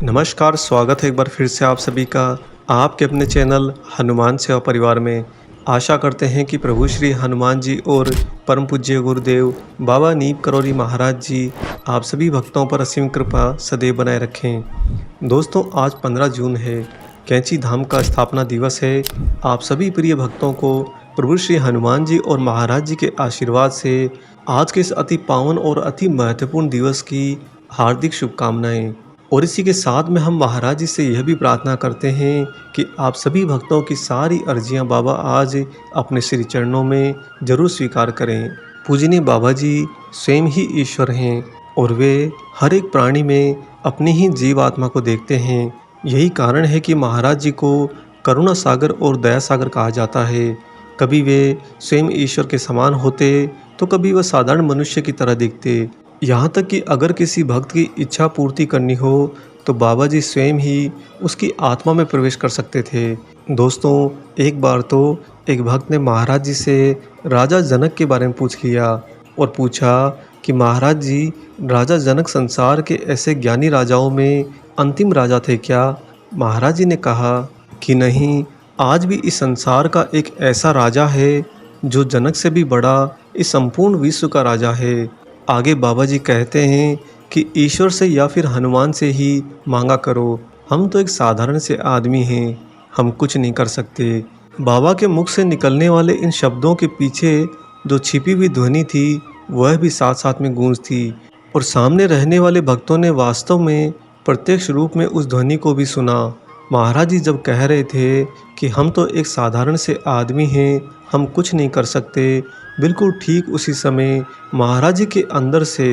नमस्कार, स्वागत है एक बार फिर से आप सभी का आपके अपने चैनल हनुमान सेवा परिवार में। आशा करते हैं कि प्रभु श्री हनुमान जी और परम पूज्य गुरुदेव बाबा नीम करौरी महाराज जी आप सभी भक्तों पर असीम कृपा सदैव बनाए रखें। दोस्तों, आज 15 जून है, कैंची धाम का स्थापना दिवस है। आप सभी प्रिय भक्तों को प्रभु श्री हनुमान जी और महाराज जी के आशीर्वाद से आज के इस अति पावन और अति महत्वपूर्ण दिवस की हार्दिक शुभकामनाएं। और इसी के साथ में हम महाराज जी से यह भी प्रार्थना करते हैं कि आप सभी भक्तों की सारी अर्जियां बाबा आज अपने श्री चरणों में जरूर स्वीकार करें। पूजनीय बाबा जी स्वयं ही ईश्वर हैं और वे हर एक प्राणी में अपनी ही जीव आत्मा को देखते हैं। यही कारण है कि महाराज जी को करुणा सागर और दया सागर कहा जाता है। कभी वे स्वयं ईश्वर के समान होते तो कभी वह साधारण मनुष्य की तरह दिखते। यहाँ तक कि अगर किसी भक्त की इच्छा पूर्ति करनी हो तो बाबा जी स्वयं ही उसकी आत्मा में प्रवेश कर सकते थे। दोस्तों, एक बार तो एक भक्त ने महाराज जी से राजा जनक के बारे में पूछ लिया और पूछा कि महाराज जी, राजा जनक संसार के ऐसे ज्ञानी राजाओं में अंतिम राजा थे क्या? महाराज जी ने कहा कि नहीं, आज भी इस संसार का एक ऐसा राजा है जो जनक से भी बड़ा इस संपूर्ण विश्व का राजा है। आगे बाबा जी कहते हैं कि ईश्वर से या फिर हनुमान से ही मांगा करो, हम तो एक साधारण से आदमी हैं, हम कुछ नहीं कर सकते। बाबा के मुख से निकलने वाले इन शब्दों के पीछे जो छिपी हुई ध्वनि थी वह भी साथ साथ में गूंज थी और सामने रहने वाले भक्तों ने वास्तव में प्रत्यक्ष रूप में उस ध्वनि को भी सुना। महाराज जी जब कह रहे थे कि हम तो एक साधारण से आदमी हैं, हम कुछ नहीं कर सकते, बिल्कुल ठीक उसी समय महाराज जी के अंदर से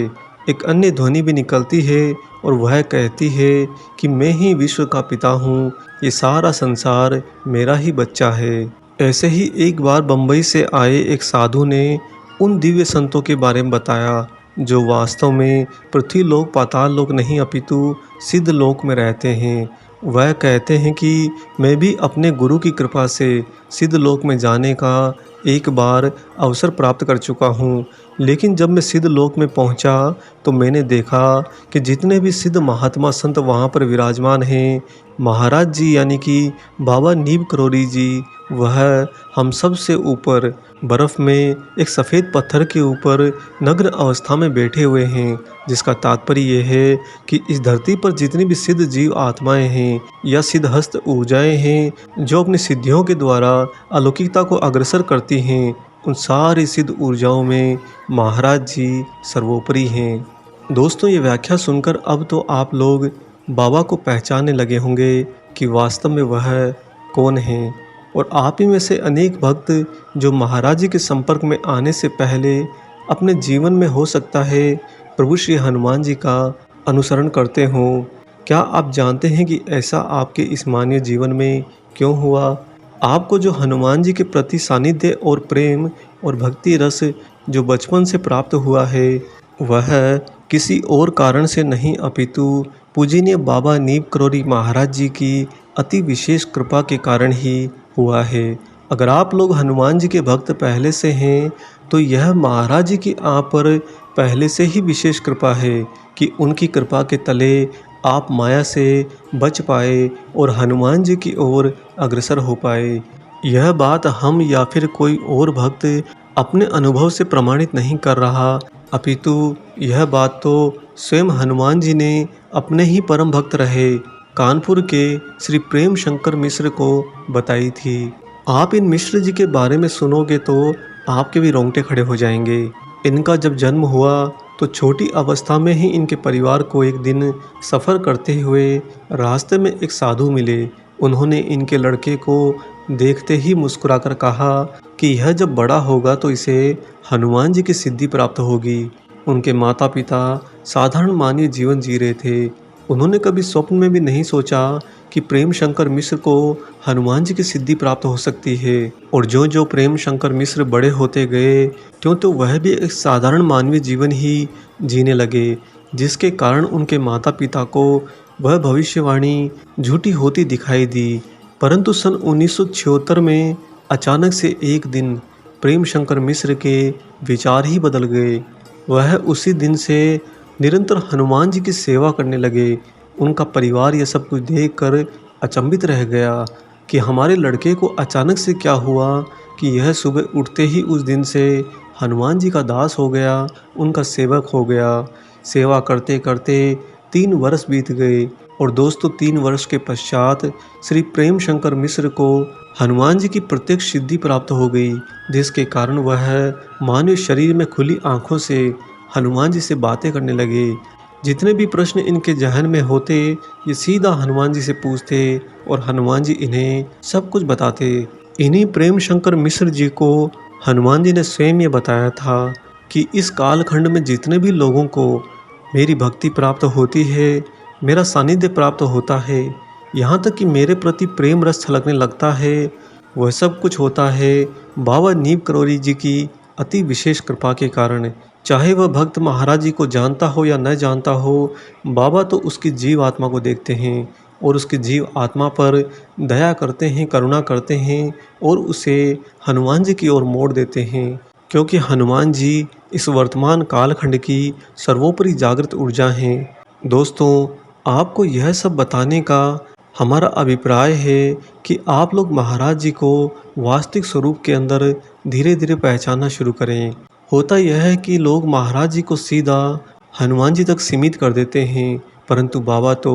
एक अन्य ध्वनि भी निकलती है और वह कहती है कि मैं ही विश्व का पिता हूँ, ये सारा संसार मेरा ही बच्चा है। ऐसे ही एक बार बम्बई से आए एक साधु ने उन दिव्य संतों के बारे में बताया जो वास्तव में पृथ्वी लोक पाताल लोक नहीं अपितु सिद्ध लोक में रहते हैं। वह कहते हैं कि मैं भी अपने गुरु की कृपा से सिद्ध लोक में जाने का एक बार अवसर प्राप्त कर चुका हूँ, लेकिन जब मैं सिद्ध लोक में पहुँचा तो मैंने देखा कि जितने भी सिद्ध महात्मा संत वहाँ पर विराजमान हैं, महाराज जी यानी कि बाबा नीम करौरी जी वह हम सब से ऊपर बर्फ़ में एक सफ़ेद पत्थर के ऊपर नग्न अवस्था में बैठे हुए हैं। जिसका तात्पर्य ये है कि इस धरती पर जितनी भी सिद्ध जीव आत्माएं हैं या सिद्धहस्त ऊर्जाएं हैं जो अपनी सिद्धियों के द्वारा अलौकिकता को अग्रसर करती हैं, उन सारी सिद्ध ऊर्जाओं में महाराज जी सर्वोपरि हैं। दोस्तों, ये व्याख्या सुनकर अब तो आप लोग बाबा को पहचानने लगे होंगे कि वास्तव में वह कौन हैं। और आप ही में से अनेक भक्त जो महाराज जी के संपर्क में आने से पहले अपने जीवन में हो सकता है प्रभु श्री हनुमान जी का अनुसरण करते हों। क्या आप जानते हैं कि ऐसा आपके इस मानवीय जीवन में क्यों हुआ? आपको जो हनुमान जी के प्रति सानिध्य और प्रेम और भक्ति रस जो बचपन से प्राप्त हुआ है वह किसी और कारण से नहीं अपितु पूजनीय बाबा नीम करौरी महाराज जी की अति विशेष कृपा के कारण ही हुआ है। अगर आप लोग हनुमान जी के भक्त पहले से हैं तो यह महाराज जी की आप पर पहले से ही विशेष कृपा है कि उनकी कृपा के तले आप माया से बच पाए और हनुमान जी की ओर अग्रसर हो पाए। यह बात हम या फिर कोई और भक्त अपने अनुभव से प्रमाणित नहीं कर रहा, अपितु यह बात तो स्वयं हनुमान जी ने अपने ही परम भक्त रहे कानपुर के श्री प्रेम शंकर मिश्र को बताई थी। आप इन मिश्र जी के बारे में सुनोगे तो आपके भी रोंगटे खड़े हो जाएंगे। इनका जब जन्म हुआ तो छोटी अवस्था में ही इनके परिवार को एक दिन सफ़र करते हुए रास्ते में एक साधु मिले। उन्होंने इनके लड़के को देखते ही मुस्कुराकर कहा कि यह जब बड़ा होगा तो इसे हनुमान जी की सिद्धि प्राप्त होगी। उनके माता पिता साधारण मानवीय जीवन जी रहे थे। उन्होंने कभी स्वप्न में भी नहीं सोचा कि प्रेम शंकर मिश्र को हनुमान जी की सिद्धि प्राप्त हो सकती है। और जो जो प्रेम शंकर मिश्र बड़े होते गए त्यों तो वह भी एक साधारण मानवीय जीवन ही जीने लगे, जिसके कारण उनके माता पिता को वह भविष्यवाणी झूठी होती दिखाई दी। परंतु सन 1976 में अचानक से एक दिन प्रेम शंकर मिश्र के विचार ही बदल गए। वह उसी दिन से निरंतर हनुमान जी की सेवा करने लगे। उनका परिवार यह सब कुछ देखकर अचंभित रह गया कि हमारे लड़के को अचानक से क्या हुआ कि यह सुबह उठते ही उस दिन से हनुमान जी का दास हो गया, उनका सेवक हो गया। सेवा करते करते 3 वर्ष बीत गए और दोस्तों 3 वर्ष के पश्चात श्री प्रेम शंकर मिश्र को हनुमान जी की प्रत्यक्ष सिद्धि प्राप्त हो गई, जिसके कारण वह मानव शरीर में खुली आंखों से हनुमान जी से बातें करने लगे। जितने भी प्रश्न इनके जहन में होते ये सीधा हनुमान जी से पूछते और हनुमान जी इन्हें सब कुछ बताते। इन्हीं प्रेम शंकर मिश्र जी को हनुमान जी ने स्वयं ये बताया था कि इस कालखंड में जितने भी लोगों को मेरी भक्ति प्राप्त होती है, मेरा सानिध्य प्राप्त होता है, यहाँ तक कि मेरे प्रति प्रेम रस छलकने लगता है, वह सब कुछ होता है बाबा नीम करौरी जी की अति विशेष कृपा के कारण। चाहे वह भक्त महाराज जी को जानता हो या न जानता हो, बाबा तो उसकी जीव आत्मा को देखते हैं और उसकी जीव आत्मा पर दया करते हैं, करुणा करते हैं और उसे हनुमान जी की ओर मोड़ देते हैं, क्योंकि हनुमान जी इस वर्तमान कालखंड की सर्वोपरि जागृत ऊर्जा हैं। दोस्तों, आपको यह सब बताने का हमारा अभिप्राय है कि आप लोग महाराज जी को वास्तविक स्वरूप के अंदर धीरे धीरे पहचानना शुरू करें। होता यह है कि लोग महाराज जी को सीधा हनुमान जी तक सीमित कर देते हैं, परंतु बाबा तो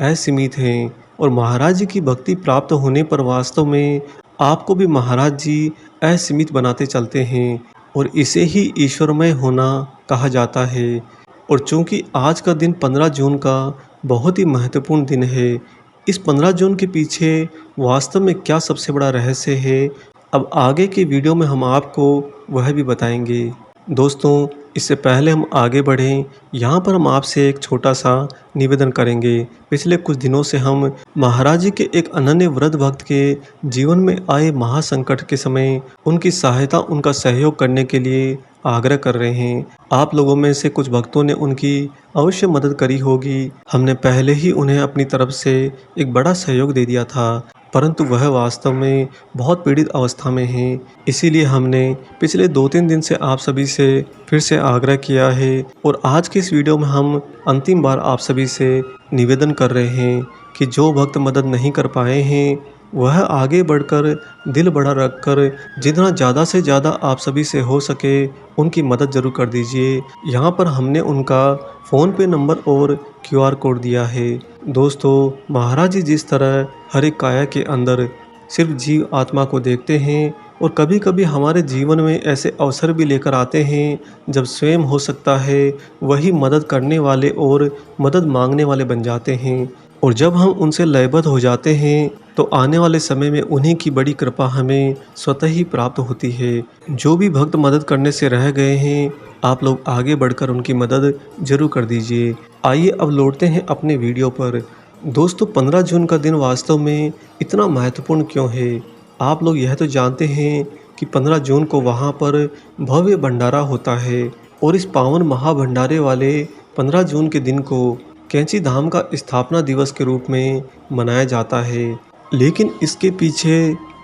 असीमित हैं और महाराज जी की भक्ति प्राप्त होने पर वास्तव में आपको भी महाराज जी असीमित बनाते चलते हैं और इसे ही ईश्वरमय होना कहा जाता है। और चूंकि आज का दिन 15 जून का बहुत ही महत्वपूर्ण दिन है, इस 15 जून के पीछे वास्तव में क्या सबसे बड़ा रहस्य है, अब आगे के वीडियो में हम आपको वह भी बताएंगे। दोस्तों, इससे पहले हम आगे बढ़ें, यहाँ पर हम आपसे एक छोटा सा निवेदन करेंगे। पिछले कुछ दिनों से हम महाराज जी के एक अनन्य वृद्ध भक्त के जीवन में आए महासंकट के समय उनकी सहायता, उनका सहयोग करने के लिए आग्रह कर रहे हैं। आप लोगों में से कुछ भक्तों ने उनकी अवश्य मदद करी होगी। हमने पहले ही उन्हें अपनी तरफ से एक बड़ा सहयोग दे दिया था, परंतु वह वास्तव में बहुत पीड़ित अवस्था में हैं। इसीलिए हमने पिछले 2-3 दिन से आप सभी से फिर से आग्रह किया है और आज के इस वीडियो में हम अंतिम बार आप सभी से निवेदन कर रहे हैं कि जो भक्त मदद नहीं कर पाए हैं वह आगे बढ़कर दिल बड़ा रखकर जितना ज़्यादा से ज़्यादा आप सभी से हो सके उनकी मदद ज़रूर कर दीजिए। यहाँ पर हमने उनका फ़ोन पे नंबर और QR कोड दिया है। दोस्तों, महाराज जी जिस तरह हर एक काया के अंदर सिर्फ जीव आत्मा को देखते हैं और कभी कभी हमारे जीवन में ऐसे अवसर भी लेकर आते हैं जब स्वयं हो सकता है वही मदद करने वाले और मदद मांगने वाले बन जाते हैं, और जब हम उनसे लयबद्ध हो जाते हैं तो आने वाले समय में उन्हीं की बड़ी कृपा हमें स्वतः ही प्राप्त होती है। जो भी भक्त मदद करने से रह गए हैं, आप लोग आगे बढ़कर उनकी मदद जरूर कर दीजिए। आइए अब लौटते हैं अपने वीडियो पर। दोस्तों, 15 जून का दिन वास्तव में इतना महत्वपूर्ण क्यों है? आप लोग यह तो जानते हैं कि 15 जून को वहाँ पर भव्य भंडारा होता है और इस पावन महाभंडारे वाले 15 जून के दिन को कैंची धाम का स्थापना दिवस के रूप में मनाया जाता है। लेकिन इसके पीछे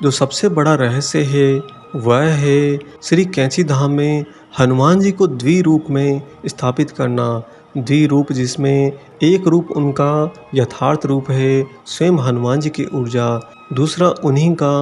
जो सबसे बड़ा रहस्य है वह है श्री कैंची धाम में हनुमान जी को द्विरूप में स्थापित करना। द्विरूप जिसमें एक रूप उनका यथार्थ रूप है स्वयं हनुमान जी की ऊर्जा, दूसरा उन्हीं का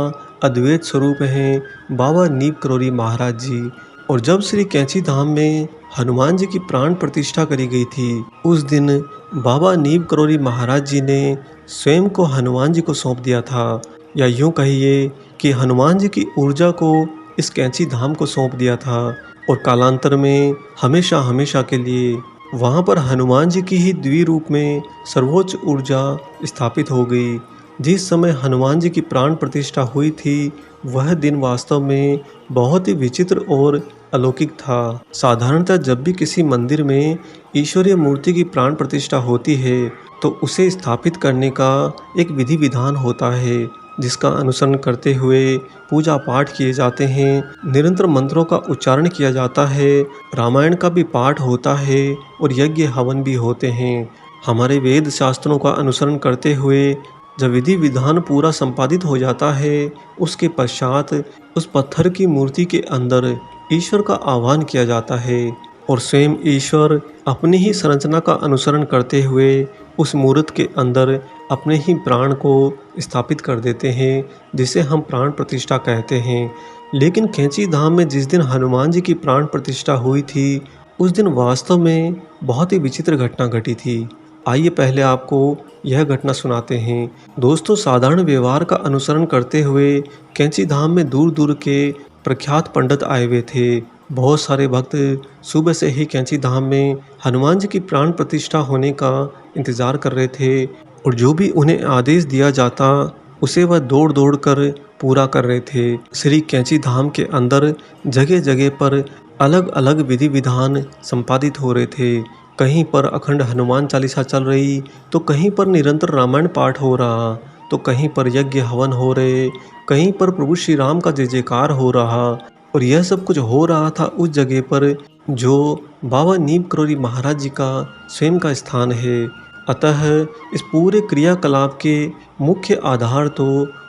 अद्वैत स्वरूप है बाबा नीम करौरी महाराज जी। और जब श्री कैंची धाम में हनुमान जी की प्राण प्रतिष्ठा करी गई थी, उस दिन बाबा नीम करौरी महाराज जी ने स्वयं को हनुमान जी को सौंप दिया था, या यूं कहिए कि हनुमान जी की ऊर्जा को इस कैंची धाम को सौंप दिया था। और कालांतर में हमेशा हमेशा के लिए वहाँ पर हनुमान जी की ही द्विरूप में सर्वोच्च ऊर्जा स्थापित हो गई। जिस समय हनुमान जी की प्राण प्रतिष्ठा हुई थी वह दिन वास्तव में बहुत ही विचित्र और अलौकिक था। साधारणतः जब भी किसी मंदिर में ईश्वरीय मूर्ति की प्राण प्रतिष्ठा होती है तो उसे स्थापित करने का एक विधि विधान होता है, जिसका अनुसरण करते हुए पूजा पाठ किए जाते हैं, निरंतर मंत्रों का उच्चारण किया जाता है, रामायण का भी पाठ होता है और यज्ञ हवन भी होते हैं। हमारे वेद शास्त्रों का अनुसरण करते हुए जब विधि विधान पूरा संपादित हो जाता है, उसके पश्चात उस पत्थर की मूर्ति के अंदर ईश्वर का आह्वान किया जाता है। और स्वयं ईश्वर अपनी ही संरचना का अनुसरण करते हुए उस मूर्त के अंदर अपने ही प्राण को स्थापित कर देते हैं, जिसे हम प्राण प्रतिष्ठा कहते हैं। लेकिन कैंची धाम में जिस दिन हनुमान जी की प्राण प्रतिष्ठा हुई थी, उस दिन वास्तव में बहुत ही विचित्र घटना घटी थी। आइए पहले आपको यह घटना सुनाते हैं। दोस्तों, साधारण व्यवहार का अनुसरण करते हुए कैंची धाम में दूर दूर के प्रख्यात पंडित आए हुए थे। बहुत सारे भक्त सुबह से ही कैंची धाम में हनुमान जी की प्राण प्रतिष्ठा होने का इंतजार कर रहे थे, और जो भी उन्हें आदेश दिया जाता उसे वह दौड़ दौड़ कर पूरा कर रहे थे। श्री कैंची धाम के अंदर जगह जगह पर अलग अलग विधि विधान संपादित हो रहे थे। कहीं पर अखंड हनुमान चालीसा चल रही, तो कहीं पर निरंतर रामायण पाठ हो रहा, तो कहीं पर यज्ञ हवन हो रहे, कहीं पर प्रभु श्री राम का जय जयकार हो रहा। और यह सब कुछ हो रहा था उस जगह पर जो बाबा नीम करोली महाराज जी का स्वयं का स्थान है। अतः इस पूरे क्रियाकलाप के मुख्य आधार तो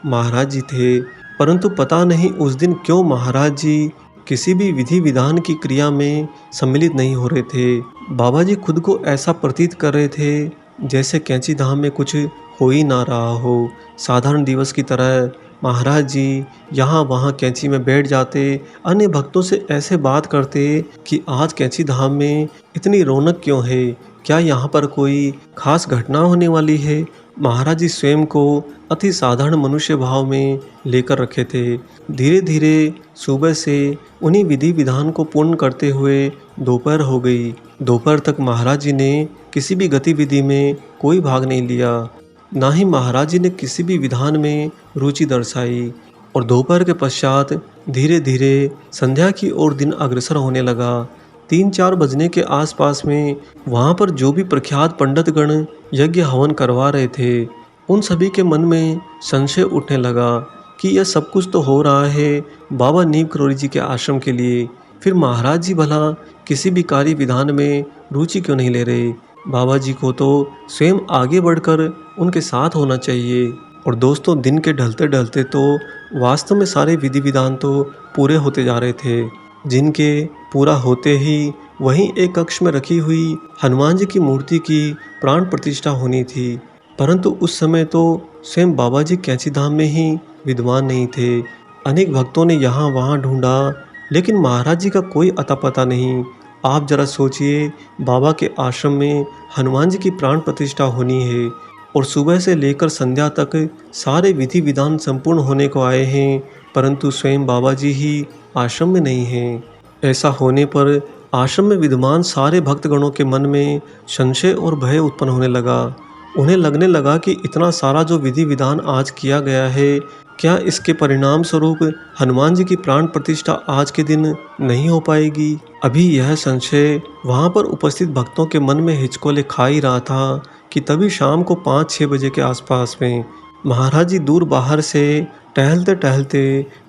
महाराज जी थे, परंतु पता नहीं उस दिन क्यों महाराज जी किसी भी विधि विधान की क्रिया में सम्मिलित नहीं हो रहे थे। बाबा जी खुद को ऐसा प्रतीत कर रहे थे जैसे कैंची धाम में कुछ हो ही ना रहा हो। साधारण दिवस की तरह महाराज जी यहाँ वहाँ कैंची में बैठ जाते, अन्य भक्तों से ऐसे बात करते कि आज कैंची धाम में इतनी रौनक क्यों है, क्या यहाँ पर कोई खास घटना होने वाली है। महाराज जी स्वयं को अति साधारण मनुष्य भाव में लेकर रखे थे। धीरे धीरे सुबह से उन्हीं विधि विधान को पूर्ण करते हुए दोपहर हो गई। दोपहर तक महाराज जी ने किसी भी गतिविधि में कोई भाग नहीं लिया, ना ही महाराज जी ने किसी भी विधान में रुचि दर्शाई। और दोपहर के पश्चात धीरे धीरे संध्या की ओर दिन अग्रसर होने लगा। 3-4 बजने के आसपास में वहाँ पर जो भी प्रख्यात पंडितगण यज्ञ हवन करवा रहे थे, उन सभी के मन में संशय उठने लगा कि यह सब कुछ तो हो रहा है बाबा नीम करोली जी के आश्रम के लिए, फिर महाराज जी भला किसी भी कार्य विधान में रुचि क्यों नहीं ले रहे। बाबा जी को तो स्वयं आगे बढ़कर उनके साथ होना चाहिए। और दोस्तों, दिन के ढलते ढलते तो वास्तव में सारे विधि विधान तो पूरे होते जा रहे थे, जिनके पूरा होते ही वहीं एक कक्ष में रखी हुई हनुमान जी की मूर्ति की प्राण प्रतिष्ठा होनी थी। परंतु उस समय तो स्वयं बाबा जी कैंची धाम में ही विद्वान नहीं थे। अनेक भक्तों ने यहाँ वहाँ ढूंढा, लेकिन महाराज जी का कोई अता पता नहीं। आप जरा सोचिए, बाबा के आश्रम में हनुमान जी की प्राण प्रतिष्ठा होनी है और सुबह से लेकर संध्या तक सारे विधि विधान संपूर्ण होने को आए हैं, परंतु स्वयं बाबा जी ही आश्रम में नहीं हैं। ऐसा होने पर आश्रम में विद्यमान सारे भक्तगणों के मन में संशय और भय उत्पन्न होने लगा। उन्हें लगने लगा कि इतना सारा जो विधि विधान आज किया गया है, क्या इसके परिणाम स्वरूप हनुमान जी की प्राण प्रतिष्ठा आज के दिन नहीं हो पाएगी। अभी यह संशय वहाँ पर उपस्थित भक्तों के मन में हिचकोले खा ही रहा था कि तभी शाम को 5-6 बजे के आसपास में महाराज जी दूर बाहर से टहलते टहलते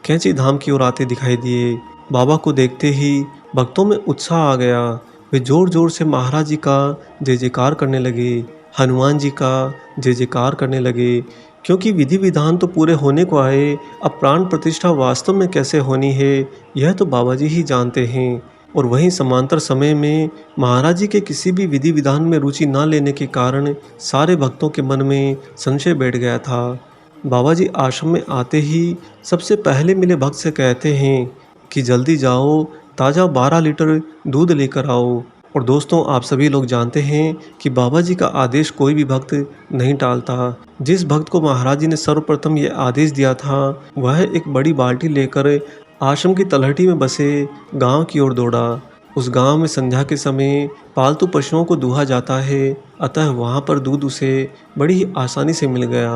कैंची धाम की ओर आते दिखाई दिए। बाबा को देखते ही भक्तों में उत्साह आ गया। वे जोर जोर से महाराज जी का जय जयकार करने लगे, हनुमान जी का जय जयकार करने लगे, क्योंकि विधि विधान तो पूरे होने को आए। अब प्राण प्रतिष्ठा वास्तव में कैसे होनी है, यह तो बाबा जी ही जानते हैं। और वहीं समांतर समय में महाराज जी के किसी भी विधि विधान में रुचि न लेने के कारण सारे भक्तों के मन में संशय बैठ गया था। बाबा जी आश्रम में आते ही सबसे पहले मिले भक्त से कहते हैं कि जल्दी जाओ, ताज़ा 12 लीटर दूध लेकर आओ। और दोस्तों, आप सभी लोग जानते हैं कि बाबा जी का आदेश कोई भी भक्त नहीं टालता। जिस भक्त को महाराज जी ने सर्वप्रथम ये आदेश दिया था, वह एक बड़ी बाल्टी लेकर आश्रम की तलहटी में बसे गांव की ओर दौड़ा। उस गांव में संध्या के समय पालतू पशुओं को दूहा जाता है, अतः वहां पर दूध उसे बड़ी ही आसानी से मिल गया।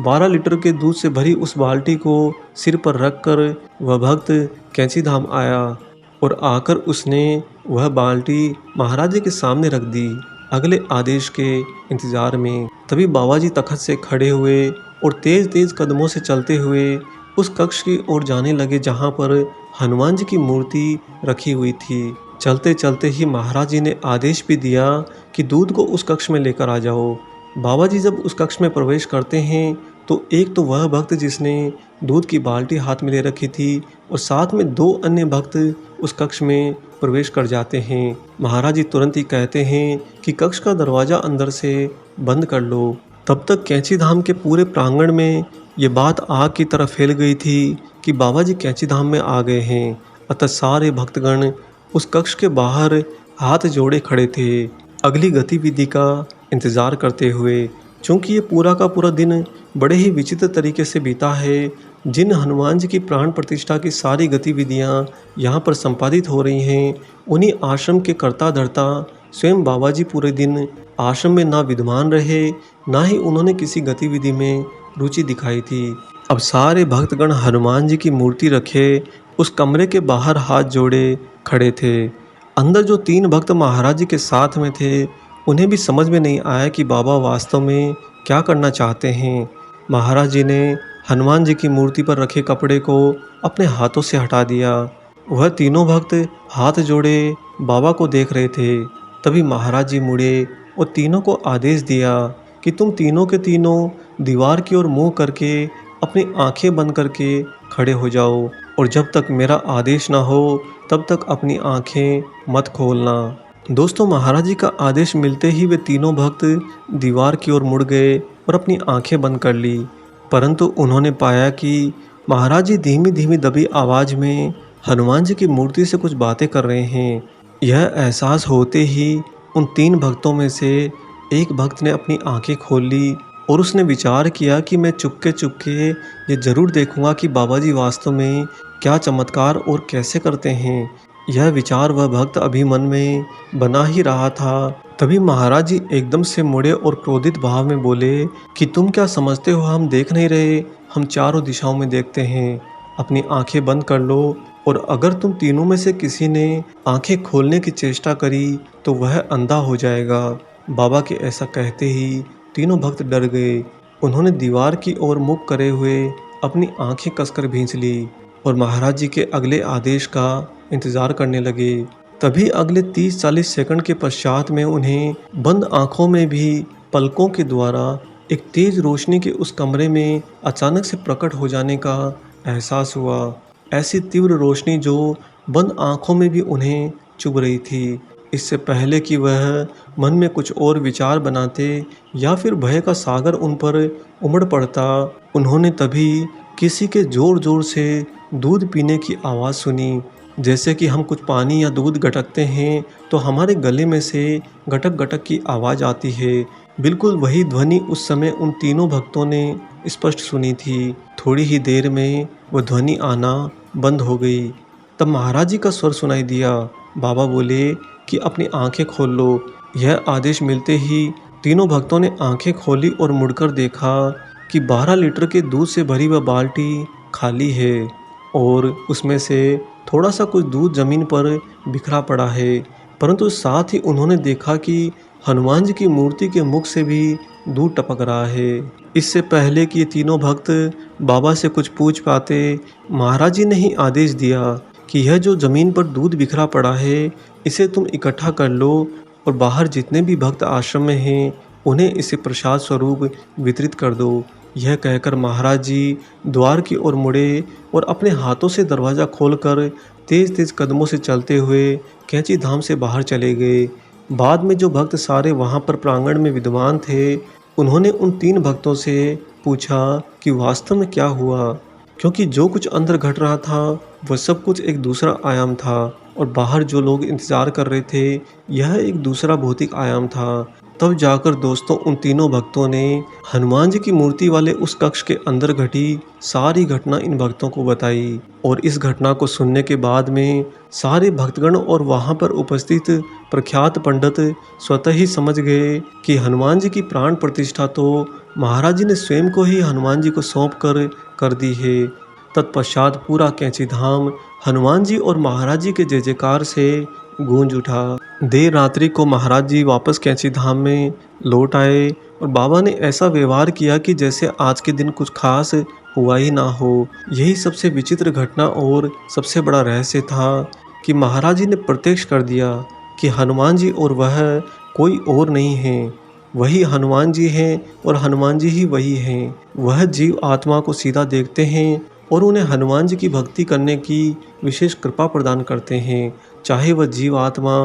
12 लीटर के दूध से भरी उस बाल्टी को सिर पर रखकर वह भक्त कैंची धाम आया और आकर उसने वह बाल्टी महाराज जी के सामने रख दी, अगले आदेश के इंतजार में। तभी बाबा जी तखत से खड़े हुए और तेज तेज कदमों से चलते हुए उस कक्ष की ओर जाने लगे जहाँ पर हनुमान जी की मूर्ति रखी हुई थी। चलते चलते ही महाराज जी ने आदेश भी दिया कि दूध को उस कक्ष में लेकर आ जाओ। बाबा जी जब उस कक्ष में प्रवेश करते हैं तो एक तो वह भक्त जिसने दूध की बाल्टी हाथ में ले रखी थी और साथ में 2 अन्य भक्त उस कक्ष में प्रवेश कर जाते हैं। महाराज जी तुरंत ही कहते हैं कि कक्ष का दरवाजा अंदर से बंद कर लो। तब तक कैंची धाम के पूरे प्रांगण में ये बात आग की तरह फैल गई थी कि बाबा जी कैंची धाम में आ गए हैं। अतः सारे भक्तगण उस कक्ष के बाहर हाथ जोड़े खड़े थे, अगली गतिविधि का इंतजार करते हुए। चूंकि ये पूरा का पूरा दिन बड़े ही विचित्र तरीके से बीता है, जिन हनुमान जी की प्राण प्रतिष्ठा की सारी गतिविधियां यहाँ पर संपादित हो रही हैं, उन्हीं आश्रम के कर्ता धर्ता स्वयं बाबा जी पूरे दिन आश्रम में ना विद्यमान रहे, ना ही उन्होंने किसी गतिविधि में रुचि दिखाई थी। अब सारे भक्तगण हनुमान जी की मूर्ति रखे उस कमरे के बाहर हाथ जोड़े खड़े थे। अंदर जो 3 भक्त महाराज जी के साथ में थे, उन्हें भी समझ में नहीं आया कि बाबा वास्तव में क्या करना चाहते हैं। महाराज जी ने हनुमान जी की मूर्ति पर रखे कपड़े को अपने हाथों से हटा दिया। वह तीनों भक्त हाथ जोड़े बाबा को देख रहे थे। तभी महाराज जी मुड़े और तीनों को आदेश दिया कि तुम तीनों के तीनों दीवार की ओर मुंह करके अपनी आंखें बंद करके खड़े हो जाओ, और जब तक मेरा आदेश ना हो तब तक अपनी आंखें मत खोलना। दोस्तों, महाराज जी का आदेश मिलते ही वे तीनों भक्त दीवार की ओर मुड़ गए और अपनी आंखें बंद कर ली। परंतु उन्होंने पाया कि महाराज जी धीमी धीमी दबी आवाज में हनुमान जी की मूर्ति से कुछ बातें कर रहे हैं। यह एहसास होते ही उन 3 भक्तों में से एक भक्त ने अपनी आंखें खोल ली और उसने विचार किया कि मैं चुपके चुपके ये जरूर देखूंगा कि बाबा जी वास्तव में क्या चमत्कार और कैसे करते हैं। यह विचार वह भक्त अभी मन में बना ही रहा था। तभी महाराज जी एकदम से मुड़े और क्रोधित भाव में बोले कि तुम क्या समझते हो हम देख नहीं रहे? हम चारों दिशाओं में देखते हैं। अपनी आंखें बंद कर लो, और अगर तुम तीनों में से किसी ने आंखें खोलने की चेष्टा करी तो वह अंधा हो जाएगा। बाबा के ऐसा कहते ही तीनों भक्त डर गए। उन्होंने दीवार की ओर मुख करे हुए अपनी आंखें कसकर भींच ली और महाराज जी के अगले आदेश का इंतजार करने लगे। तभी अगले 30-40 सेकंड के पश्चात में उन्हें बंद आंखों में भी पलकों के द्वारा एक तेज रोशनी के उस कमरे में अचानक से प्रकट हो जाने का एहसास हुआ। ऐसी तीव्र रोशनी जो बंद आंखों में भी उन्हें चुभ रही थी। इससे पहले कि वह मन में कुछ और विचार बनाते या फिर भय का सागर उन पर उमड़ पड़ता, उन्होंने तभी किसी के जोर जोर से दूध पीने की आवाज़ सुनी। जैसे कि हम कुछ पानी या दूध गटकते हैं तो हमारे गले में से गटक गटक की आवाज़ आती है। बिल्कुल वही ध्वनि उस समय उन तीनों भक्तों ने स्पष्ट सुनी थी। थोड़ी ही देर में वह ध्वनि आना बंद हो गई। तब महाराज जी का स्वर सुनाई दिया। बाबा बोले कि अपनी आंखें खोल लो। यह आदेश मिलते ही तीनों भक्तों ने आंखें खोली और मुड़कर देखा कि 12 लीटर के दूध से भरी वह बाल्टी खाली है और उसमें से थोड़ा सा कुछ दूध जमीन पर बिखरा पड़ा है। परंतु साथ ही उन्होंने देखा कि हनुमान जी की मूर्ति के मुख से भी दूध टपक रहा है। इससे पहले कि ये तीनों भक्त बाबा से कुछ पूछ पाते, महाराज जी ने ही आदेश दिया कि यह जो जमीन पर दूध बिखरा पड़ा है, इसे तुम इकट्ठा कर लो और बाहर जितने भी भक्त आश्रम में हैं उन्हें इसे प्रसाद स्वरूप वितरित कर दो। यह कहकर महाराज जी द्वार की ओर मुड़े और अपने हाथों से दरवाज़ा खोलकर तेज तेज कदमों से चलते हुए कैंची धाम से बाहर चले गए। बाद में जो भक्त सारे वहाँ पर प्रांगण में विद्यमान थे, उन्होंने उन 3 भक्तों से पूछा कि वास्तव में क्या हुआ, क्योंकि जो कुछ अंदर घट रहा था वह सब कुछ एक दूसरा आयाम था और बाहर जो लोग इंतजार कर रहे थे यह एक दूसरा भौतिक आयाम था। तब जाकर दोस्तों उन तीनों भक्तों ने हनुमान जी की मूर्ति वाले उस कक्ष के अंदर घटी सारी घटना इन भक्तों को बताई। और इस घटना को सुनने के बाद में सारे भक्तगण और वहां पर उपस्थित प्रख्यात पंडित स्वतः ही समझ गए कि हनुमान जी की प्राण प्रतिष्ठा तो महाराज जी ने स्वयं को ही हनुमान जी को सौंप कर दी है। तत्पश्चात पूरा कैंची धाम हनुमान जी और महाराज जी के जय जयकार से गूंज उठा। देर रात्रि को महाराज जी वापस कैंची धाम में लौट आए और बाबा ने ऐसा व्यवहार किया कि जैसे आज के दिन कुछ खास हुआ ही ना हो। यही सबसे विचित्र घटना और सबसे बड़ा रहस्य था कि महाराज जी ने प्रत्यक्ष कर दिया कि हनुमान जी और वह कोई और नहीं है, वही हनुमान जी हैं और हनुमान जी ही वही हैं। वह जीव आत्मा को सीधा देखते हैं और उन्हें हनुमान जी की भक्ति करने की विशेष कृपा प्रदान करते हैं। चाहे वह जीव आत्मा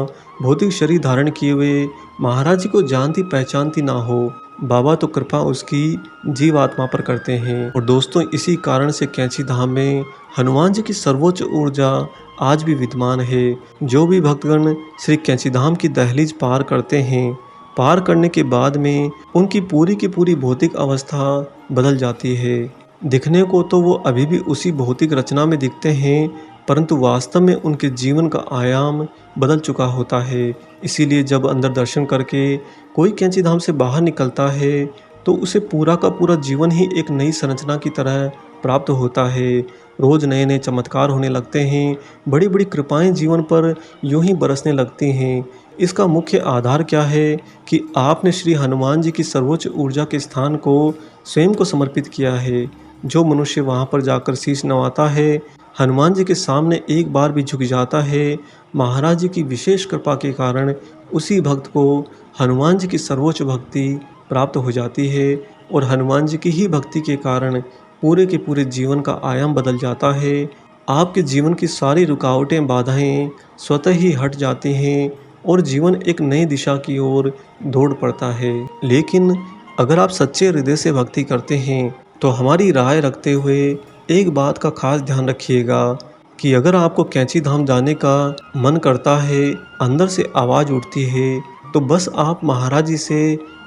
भौतिक शरीर धारण किए हुए महाराज जी को जानती पहचानती ना हो, बाबा तो कृपा उसकी जीव आत्मा पर करते हैं। और दोस्तों, इसी कारण से कैंची धाम में हनुमान जी की सर्वोच्च ऊर्जा आज भी विद्यमान है। जो भी भक्तगण श्री कैंची धाम की दहलीज पार करते हैं, पार करने के बाद में उनकी पूरी की पूरी भौतिक अवस्था बदल जाती है। दिखने को तो वो अभी भी उसी भौतिक रचना में दिखते हैं, परंतु वास्तव में उनके जीवन का आयाम बदल चुका होता है। इसीलिए जब अंदर दर्शन करके कोई कैंची धाम से बाहर निकलता है, तो उसे पूरा का पूरा जीवन ही एक नई संरचना की तरह प्राप्त होता है। रोज नए नए चमत्कार होने लगते हैं, बड़ी बड़ी कृपाएं जीवन पर यूं ही बरसने लगती हैं। इसका मुख्य आधार क्या है कि आपने श्री हनुमान जी की सर्वोच्च ऊर्जा के स्थान को स्वयं को समर्पित किया है। जो मनुष्य वहां पर जाकर शीश नवाता है, हनुमान जी के सामने एक बार भी झुक जाता है, महाराज जी की विशेष कृपा के कारण उसी भक्त को हनुमान जी की सर्वोच्च भक्ति प्राप्त हो जाती है। और हनुमान जी की ही भक्ति के कारण पूरे के पूरे जीवन का आयाम बदल जाता है। आपके जीवन की सारी रुकावटें, बाधाएं स्वतः ही हट जाती हैं और जीवन एक नई दिशा की ओर दौड़ पड़ता है। लेकिन अगर आप सच्चे हृदय से भक्ति करते हैं, तो हमारी राय रखते हुए एक बात का खास ध्यान रखिएगा कि अगर आपको कैंची धाम जाने का मन करता है, अंदर से आवाज़ उठती है, तो बस आप महाराज जी से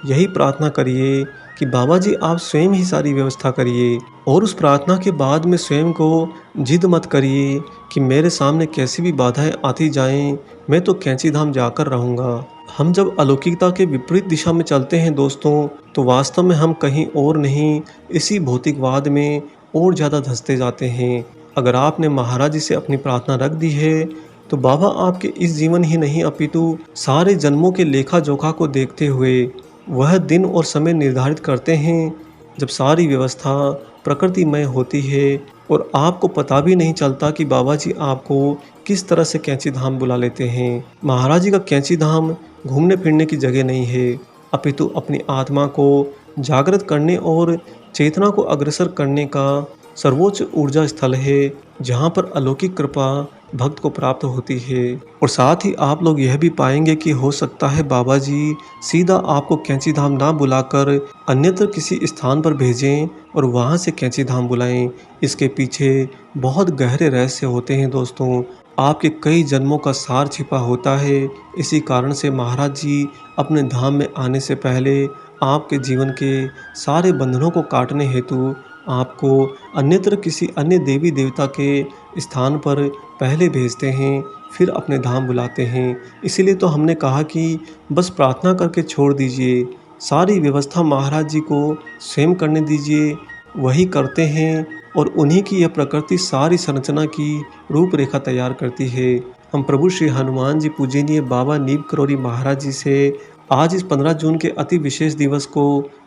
यही प्रार्थना करिए कि बाबा जी आप स्वयं ही सारी व्यवस्था करिए। और उस प्रार्थना के बाद में स्वयं को जिद मत करिए कि मेरे सामने कैसी भी बाधाएं आती जाएं, मैं तो कैंची धाम जाकर रहूँगा। हम जब अलौकिकता के विपरीत दिशा में चलते हैं दोस्तों, तो वास्तव में हम कहीं और नहीं, इसी भौतिकवाद में और ज़्यादा धंसते जाते हैं। अगर आपने महाराज जी से अपनी प्रार्थना रख दी है, तो बाबा आपके इस जीवन ही नहीं अपितु सारे जन्मों के लेखा जोखा को देखते हुए वह दिन और समय निर्धारित करते हैं जब सारी व्यवस्था प्रकृतिमय होती है और आपको पता भी नहीं चलता कि बाबा जी आपको किस तरह से कैंची धाम बुला लेते हैं। महाराज जी का कैंची धाम घूमने फिरने की जगह नहीं है, अपितु अपनी आत्मा को जागृत करने और चेतना को अग्रसर करने का सर्वोच्च ऊर्जा स्थल है, जहाँ पर अलौकिक कृपा भक्त को प्राप्त होती है। और साथ ही आप लोग यह भी पाएंगे कि हो सकता है बाबा जी सीधा आपको कैंची धाम ना बुलाकर अन्यत्र किसी स्थान पर भेजें और वहाँ से कैंची धाम बुलाएं। इसके पीछे बहुत गहरे रहस्य होते हैं दोस्तों। आपके कई जन्मों का सार छिपा होता है। इसी कारण से महाराज जी अपने धाम में आने से पहले आपके जीवन के सारे बंधनों को काटने हेतु आपको अन्यत्र किसी अन्य देवी देवता के स्थान पर पहले भेजते हैं, फिर अपने धाम बुलाते हैं। इसीलिए तो हमने कहा कि बस प्रार्थना करके छोड़ दीजिए, सारी व्यवस्था महाराज जी को स्वयं करने दीजिए, वही करते हैं और उन्हीं की यह प्रकृति सारी संरचना की रूपरेखा तैयार करती है। हम प्रभु श्री हनुमान जी पूजनीय बाबा नीम करौरी महाराज जी से आज इस 15 जून के अति विशेष दिवस को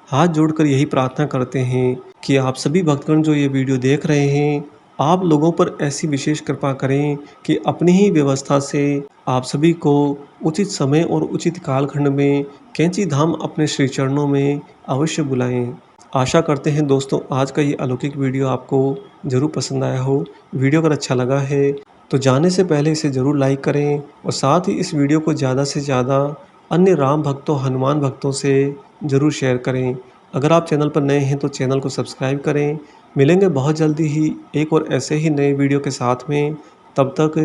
हाथ जोड़कर यही प्रार्थना करते हैं कि आप सभी भक्तगण जो ये वीडियो देख रहे हैं, आप लोगों पर ऐसी विशेष कृपा करें कि अपनी ही व्यवस्था से आप सभी को उचित समय और उचित कालखंड में कैंची धाम अपने श्री चरणों में अवश्य बुलाएं। आशा करते हैं दोस्तों आज का ये अलौकिक वीडियो आपको ज़रूर पसंद आया हो। वीडियो अगर अच्छा लगा है तो जाने से पहले इसे ज़रूर लाइक करें और साथ ही इस वीडियो को ज़्यादा से ज़्यादा अन्य राम भक्तों, हनुमान भक्तों से ज़रूर शेयर करें। अगर आप चैनल पर नए हैं तो चैनल को सब्सक्राइब करें। मिलेंगे बहुत जल्दी ही एक और ऐसे ही नए वीडियो के साथ में। तब तक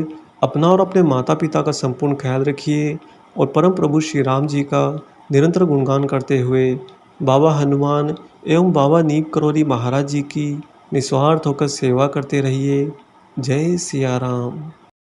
अपना और अपने माता पिता का संपूर्ण ख्याल रखिए और परम प्रभु श्री राम जी का निरंतर गुणगान करते हुए बाबा हनुमान एवं बाबा नीम करौरी महाराज जी की निस्वार्थ होकर सेवा करते रहिए। जय सिया राम।